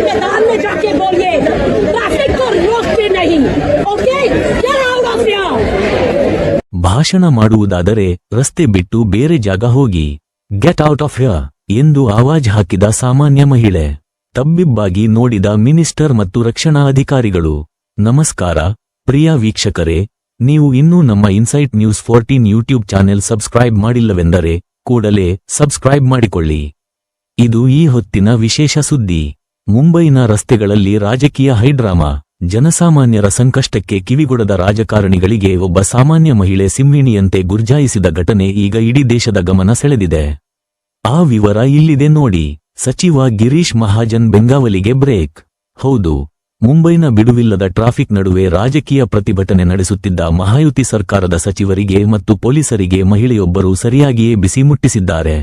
मैदान में जाके बोलिए ट्रैफिक को रोकते नहीं. Okay? Get out of here. ಭಾಷಣ ಮಾಡುವುದಾದರೆ ರಸ್ತೆ ಬಿಟ್ಟು ಬೇರೆ ಜಾಗ ಹೋಗಿ. ಗೆಟ್ ಔಟ್ ಆಫ್ ಹಿಯರ್ ಎಂದು ಆವಾಜ್ ಹಾಕಿದ ಸಾಮಾನ್ಯ ಮಹಿಳೆ. ತಬ್ಬಿಬ್ಬಾಗಿ ನೋಡಿದ ಮಿನಿಸ್ಟರ್ ಮತ್ತು ರಕ್ಷಣಾ ಅಧಿಕಾರಿಗಳು. ನಮಸ್ಕಾರ ಪ್ರಿಯ ವೀಕ್ಷಕರೇ, ನೀವು ಇನ್ನೂ ನಮ್ಮ insight news 14 YouTube channel subscribe ಮಾಡಿಲ್ಲವೆಂದರೆ ಕೂಡಲೇ ಸಬ್ಸ್ಕ್ರೈಬ್ ಮಾಡಿಕೊಳ್ಳಿ. ಇದು ಈ ಹೊತ್ತಿನ ವಿಶೇಷ ಸುದ್ದಿ. ಮುಂಬೈನ ರಸ್ತೆಗಳಲ್ಲಿ ರಾಜಕೀಯ ಹೈಡ್ರಾಮಾ. ಜನಸಾಮಾನ್ಯರ ಸಂಕಷ್ಟಕ್ಕೆ ಕಿವಿಗೊಡದ ರಾಜಕಾರಣಿಗಳಿಗೆ ಒಬ್ಬ ಸಾಮಾನ್ಯ ಮಹಿಳೆ ಸಿಂಹಿಣಿಯಂತೆ ಗುರ್ಜಾಯಿಸಿದ ಘಟನೆ ಈಗ ಇಡೀ ದೇಶದ ಗಮನ ಸೆಳೆದಿದೆ. ಆ ವಿವರ ಇಲ್ಲಿದೆ ನೋಡಿ. ಸಚಿವ ಗಿರೀಶ್ ಮಹಾಜನ್ ಬೆಂಗಾವಲಿಗೆ ಬ್ರೇಕ್. ಹೌದು, ಮುಂಬೈನ ಬಿಡುವಿಲ್ಲದ ಟ್ರಾಫಿಕ್ ನಡುವೆ ರಾಜಕೀಯ ಪ್ರತಿಭಟನೆ ನಡೆಸುತ್ತಿದ್ದ ಮಹಾಯುತಿ ಸರ್ಕಾರದ ಸಚಿವರಿಗೆ ಮತ್ತು ಪೊಲೀಸರಿಗೆ ಮಹಿಳೆಯೊಬ್ಬರು ಸರಿಯಾಗಿಯೇ ಬಿಸಿ ಮುಟ್ಟಿಸಿದ್ದಾರೆ.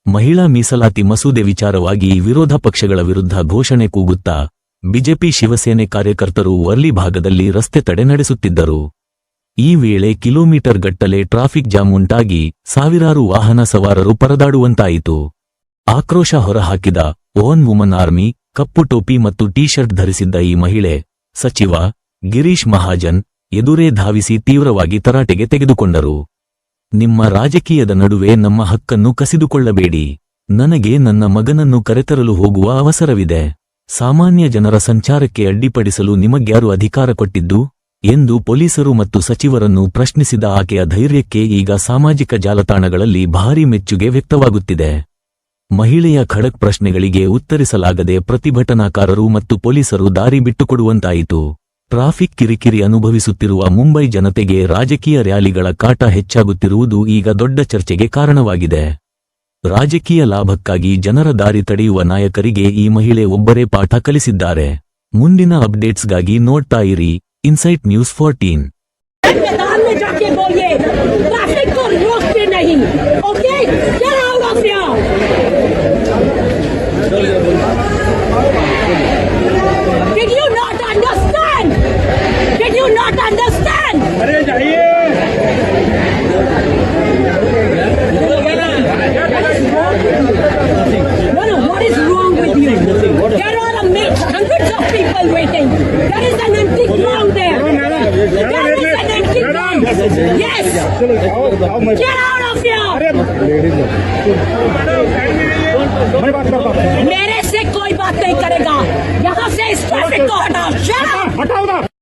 ಮಹಿಳಾ ಮೀಸಲಾತಿ ಮಸೂದೆ ವಿಚಾರವಾಗಿ ವಿರೋಧ ಪಕ್ಷಗಳ ವಿರುದ್ಧ ಘೋಷಣೆ ಕೂಗುತ್ತಾ ಬಿಜೆಪಿ ಶಿವಸೇನೆ ಕಾರ್ಯಕರ್ತರು ವರ್ಲಿ ಭಾಗದಲ್ಲಿ ರಸ್ತೆ ತಡೆ ನಡೆಸುತ್ತಿದ್ದರು. ಈ ವೇಳೆ ಕಿಲೋಮೀಟರ್ ಗಟ್ಟಲೆ ಟ್ರಾಫಿಕ್ ಜಾಮ್ ಉಂಟಾಗಿ ಸಾವಿರಾರು ವಾಹನ ಸವಾರರು ಪರದಾಡುವಂತಾಯಿತು. ಆಕ್ರೋಶ ಹೊರಹಾಕಿದ ಓನ್ ವುಮನ್ ಆರ್ಮಿ ಕಪ್ಪು ಟೋಪಿ ಮತ್ತು ಟೀ ಶರ್ಟ್ ಧರಿಸಿದ್ದ ಈ ಮಹಿಳೆ ಸಚಿವ ಗಿರೀಶ್ ಮಹಾಜನ್ ಎದುರೇ ಧಾವಿಸಿ ತೀವ್ರವಾಗಿ ತರಾಟೆಗೆ ತೆಗೆದುಕೊಂಡರು. ನಿಮ್ಮ ರಾಜಕೀಯದ ನಡುವೆ ನಮ್ಮ ಹಕ್ಕನ್ನು ಕಸಿದುಕೊಳ್ಳಬೇಡಿ. ನನಗೆ ನನ್ನ ಮಗನನ್ನು ಕರೆತರಲು ಹೋಗುವ ಅವಸರವಿದೆ. ಸಾಮಾನ್ಯ ಜನರ ಸಂಚಾರಕ್ಕೆ ಅಡ್ಡಿಪಡಿಸಲು ನಿಮಗ್ಯಾರು ಅಧಿಕಾರ ಕೊಟ್ಟಿದ್ದು ಎಂದು ಪೊಲೀಸರು ಮತ್ತು ಸಚಿವರನ್ನು ಪ್ರಶ್ನಿಸಿದ ಆಕೆಯ ಧೈರ್ಯಕ್ಕೆ ಈಗ ಸಾಮಾಜಿಕ ಜಾಲತಾಣಗಳಲ್ಲಿ ಭಾರೀ ಮೆಚ್ಚುಗೆ ವ್ಯಕ್ತವಾಗುತ್ತಿದೆ. ಮಹಿಳೆಯ ಖಡಕ್ ಪ್ರಶ್ನೆಗಳಿಗೆ ಉತ್ತರಿಸಲಾಗದೆ ಪ್ರತಿಭಟನಾಕಾರರು ಮತ್ತು ಪೊಲೀಸರು ದಾರಿ ಬಿಟ್ಟುಕೊಡುವಂತಾಯಿತು. ಟ್ರಾಫಿಕ್ ಕಿರಿಕಿರಿ ಅನುಭವಿಸುತ್ತಿರುವ ಮುಂಬೈ ಜನತೆಗೆ ರಾಜಕೀಯ ರ್ಯಾಲಿಗಳ ಕಾಟ ಹೆಚ್ಚಾಗುತ್ತಿರುವುದು ಈಗ ದೊಡ್ಡ ಚರ್ಚೆಗೆ ಕಾರಣವಾಗಿದೆ. ರಾಜಕೀಯ ಲಾಭಕ್ಕಾಗಿ ಜನರ ದಾರಿ ತಡೆಯುವ ನಾಯಕರಿಗೆ ಈ ಮಹಿಳೆ ಒಬ್ಬರೇ ಪಾಠ ಕಲಿಸಿದ್ದಾರೆ. ಮುಂದಿನ ಅಪ್ಡೇಟ್ಸ್ಗಾಗಿ ನೋಡ್ತಾ ಇರಿ ಇನ್ಸೈಟ್ ನ್ಯೂಸ್ 14. मैदान में जाके बोलिए ट्रैफिक को रोकते नहीं. Okay? Get out of here. Did you not understand? Did you not understand? अरे जाइए. No, what is wrong with you? There are hundreds of people waiting. There is an empty ground there. There is an empty ground. Yes. Get out of here. मैं बात करता हूँ. मेरे से कोई बात नहीं करेगा. यहाँ से इस ट्रैफिक को हटाओ. Shut up. हटाओ ना.